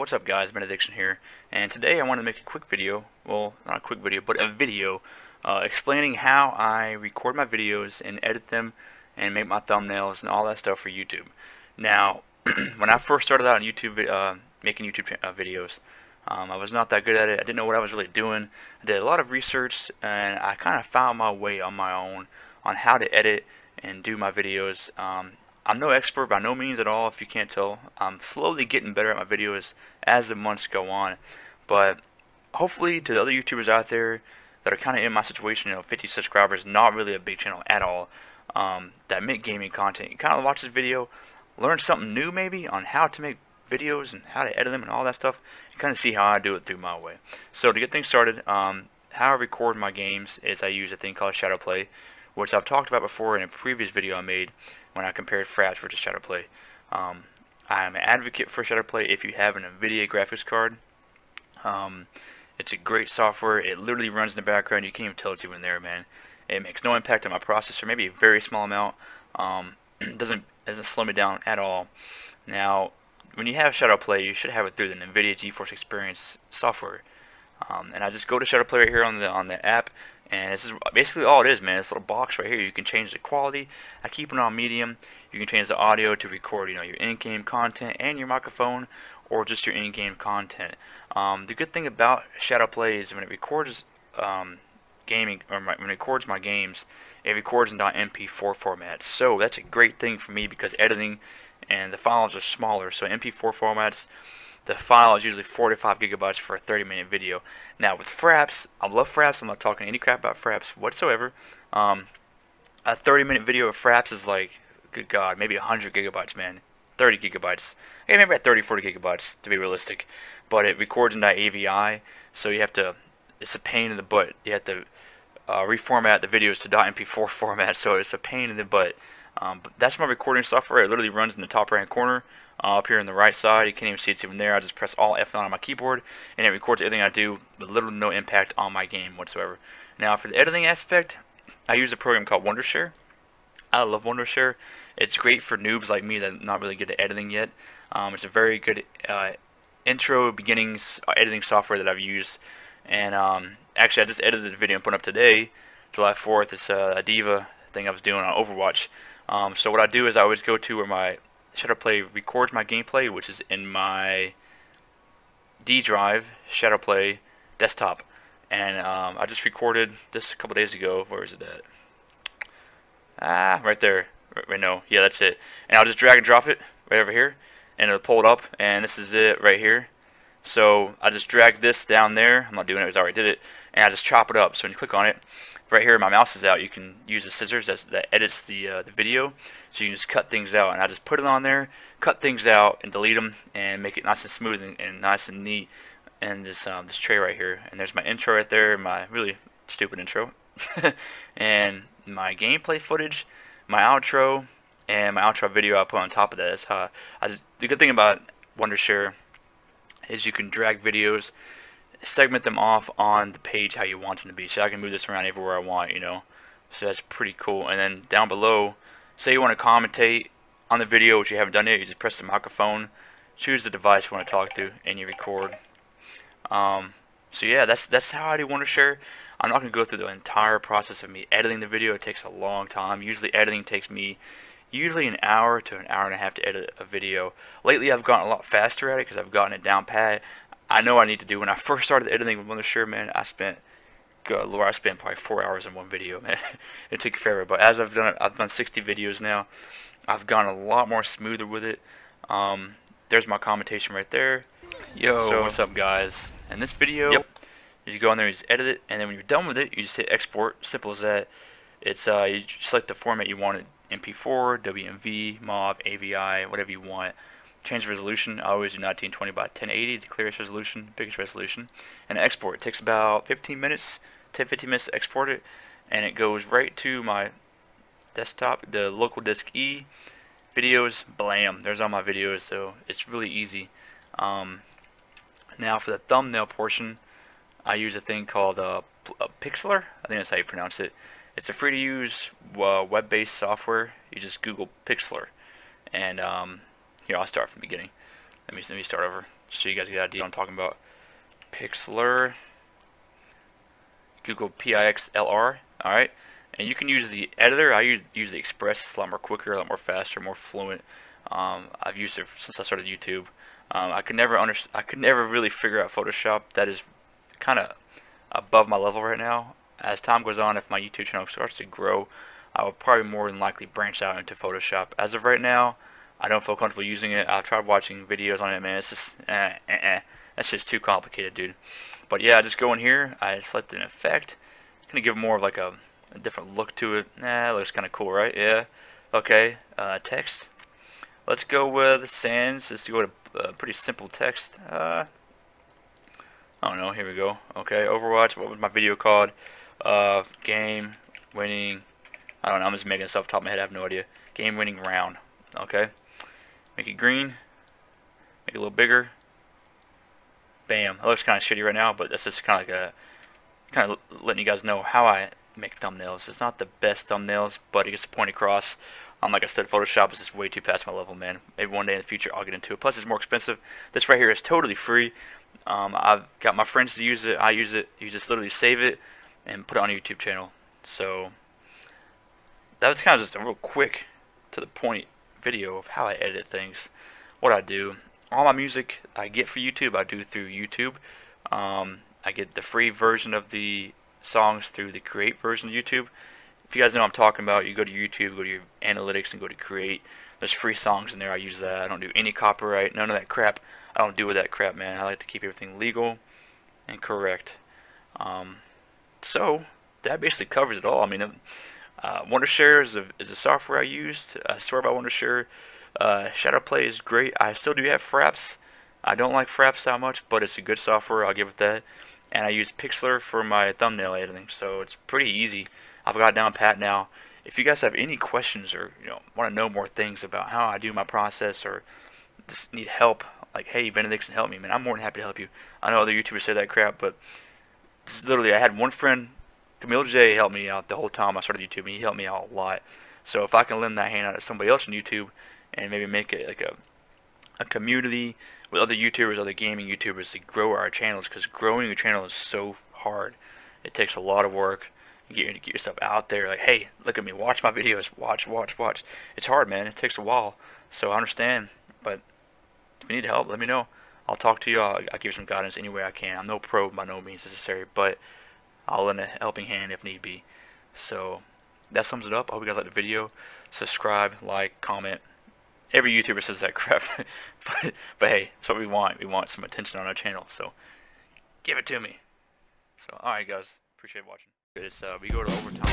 what's up guys, Benediction here, and today I wanted to make a quick video, well not a quick video, but a video explaining how I record my videos and edit them and make my thumbnails and all that stuff for YouTube. Now, when I first started out on YouTube, making YouTube videos, I was not that good at it. I didn't know what I was really doing. I did a lot of research and I kind of found my way on my own on how to edit and do my videos. I'm no expert by no means at all, if you can't tell. I'm slowly getting better at my videos as the months go on. But hopefully to the other YouTubers out there that are kind of in my situation, 50 subscribers, not really a big channel at all, that make gaming content, you kind of watch this video, learn something new maybe on how to make videos and how to edit them and all that stuff, and kind of see how I do it through my way. So to get things started, how I record my games is I use a thing called Shadowplay, which I've talked about before in a previous video I made when I compared Fraps versus Shadowplay. I'm an advocate for Shadowplay if you have an NVIDIA graphics card. It's a great software. It literally runs in the background. You can't even tell it's even there, man. It makes no impact on my processor, maybe a very small amount. Doesn't slow me down at all. Now, when you have Shadowplay, you should have it through the NVIDIA GeForce Experience software. And I just go to Shadowplay right here on the app, and this is basically all it is, man. This little box right here. You can change the quality. I keep it on medium. You can change the audio to record, your in-game content and your microphone, or just your in-game content. The good thing about Shadowplay is when it records gaming, or when it records my games, it records in .mp4 format. So that's a great thing for me because editing and the files are smaller. So MP4 formats, the file is usually 4 to 5 gigabytes for a 30-minute video. Now with Fraps, I love Fraps. I'm not talking any crap about Fraps whatsoever. A 30-minute video of Fraps is like, good God, maybe 100 gigabytes, man. 30 gigabytes. Okay, maybe at 30, 40 gigabytes to be realistic. But it records in .avi, so you have to, it's a pain in the butt. You have to reformat the videos to .mp4 format, so it's a pain in the butt. But that's my recording software. It literally runs in the top right corner, up here on the right side. You can't even see it's even there. I just press Alt F9 on my keyboard, and it records everything I do with literally no impact on my game whatsoever. Now for the editing aspect, I use a program called Wondershare. I love Wondershare. It's great for noobs like me that are not really good at editing yet. It's a very good intro beginnings editing software that I've used. And actually, I just edited the video and put it up today, July 4th. It's a Diva thing I was doing on Overwatch. So what I do is I always go to where my Shadowplay records my gameplay, which is in my D drive, Shadowplay desktop. And I just recorded this a couple days ago. Where is it at? Right there. Right, no, yeah, that's it. And I'll just drag and drop it right over here, and it'll pull it up. And this is it right here. So I just drag this down there. I'm not doing it because I already did it. And I just chop it up. So when you click on it, right here my mouse is out. You can use the scissors that edits the video. So you can just cut things out. And I just put it on there, cut things out, and delete them, and make it nice and smooth and nice and neat. And this tray right here. And there's my intro right there. My really stupid intro. And my gameplay footage, my outro, and my outro video I put on top of that. That's how the good thing about Wondershare is you can drag videos, segment them off on the page how you want them to be. So I can move this around everywhere I want, So that's pretty cool. And then down below, say you want to commentate on the video, which you haven't done yet, you just press the microphone, choose the device you want to talk to, and you record. So yeah, that's how I do Wondershare. I'm not going to go through the entire process of me editing the video. It takes a long time. Usually editing takes me an hour to an hour and a half to edit a video. Lately I've gotten a lot faster at it because I've gotten it down pat. I know what I need to do. When I first started editing with Wondershare, man, I spent probably 4 hours in one video, man. It took forever. But as I've done 60 videos now. I've gone a lot more smoother with it. There's my commentation right there. Yo, so what's up guys? In this video, you go in there, you just edit it, and then when you're done with it, you just hit export. Simple as that. It's you select the format you want it. MP4, WMV, MOV, AVI, whatever you want. Change the resolution. I always do 1920 by 1080, the clearest resolution, biggest resolution. And export. It takes about 15 minutes, 10-15 minutes to export it, and it goes right to my desktop, the local disk E. Videos, blam. There's all my videos, so it's really easy. Now for the thumbnail portion, I use a thing called Pixlr. I think that's how you pronounce it. It's a free-to-use web-based software. You just Google Pixlr, and here I'll start from the beginning. Let me start over. just so you guys get an idea what I'm talking about. Pixlr, Google Pixlr. All right, and you can use the editor. I use the Express. It's a lot more quicker, a lot more faster, more fluent. I've used it since I started YouTube. I could never really figure out Photoshop. That is kind of above my level right now. As time goes on, if my YouTube channel starts to grow, I will probably more than likely branch out into Photoshop. As of right now, I don't feel comfortable using it. I've tried watching videos on it, man. It's just, that's just too complicated, dude. But yeah, I just go in here. I select an effect. It's gonna give more of like a different look to it. It looks kind of cool, right? Yeah. Okay. Text. Let's go with sans. Let's go to pretty simple text. I don't know. Here we go. Okay. Overwatch. What was my video called? Game winning. I don't know. I'm just making this off the top of my head. I have no idea. Game winning round. Okay. Make it green. Make it a little bigger. Bam. It looks kind of shitty right now, but that's just kind of letting you guys know how I make thumbnails. It's not the best thumbnails, but it gets the point across. Like I said, Photoshop is just way too past my level, man. Maybe one day in the future I'll get into it. Plus, it's more expensive. This right here is totally free. I've got my friends to use it. I use it. You just literally save it and put it on a YouTube channel. So that was kind of just a real quick, to the point video of how I edit things, what I do. All my music I get for YouTube, I do through YouTube. I get the free version of the songs through the Create version of YouTube. If you guys know what I'm talking about, you go to YouTube, go to your analytics, and go to Create. There's free songs in there. I use that. I don't do any copyright, none of that crap. I don't do with that crap, man. I like to keep everything legal and correct. So that basically covers it all. I mean, Wondershare is a software I used. I swear by Wondershare. Shadowplay is great. I still do have Fraps. I don't like Fraps that much, but it's a good software. I'll give it that. And I use Pixlr for my thumbnail editing, so it's pretty easy. I've got it down pat now. If you guys have any questions or want to know more things about how I do my process or just need help, like, hey, Benediction, help me, man, I'm more than happy to help you. I know other YouTubers say that crap, but this is literally, I had one friend, Camille J, helped me out the whole time I started YouTube, and he helped me out a lot. So if I can lend that hand out to somebody else on YouTube and maybe make it like a community with other YouTubers, other gaming YouTubers to grow our channels, because growing a channel is so hard. It takes a lot of work. You get yourself out there, like, hey, look at me, watch my videos, watch. It's hard, man. It takes a while, so I understand. But if you need help, let me know. I'll talk to you. I'll give you some guidance any way I can. I'm no pro by no means necessary, but I'll lend a helping hand if need be. So that sums it up. I hope you guys liked the video. Subscribe, like, comment. Every YouTuber says that crap, but hey, that's what we want. We want some attention on our channel, so give it to me. So, alright guys, appreciate watching. We go to overtime.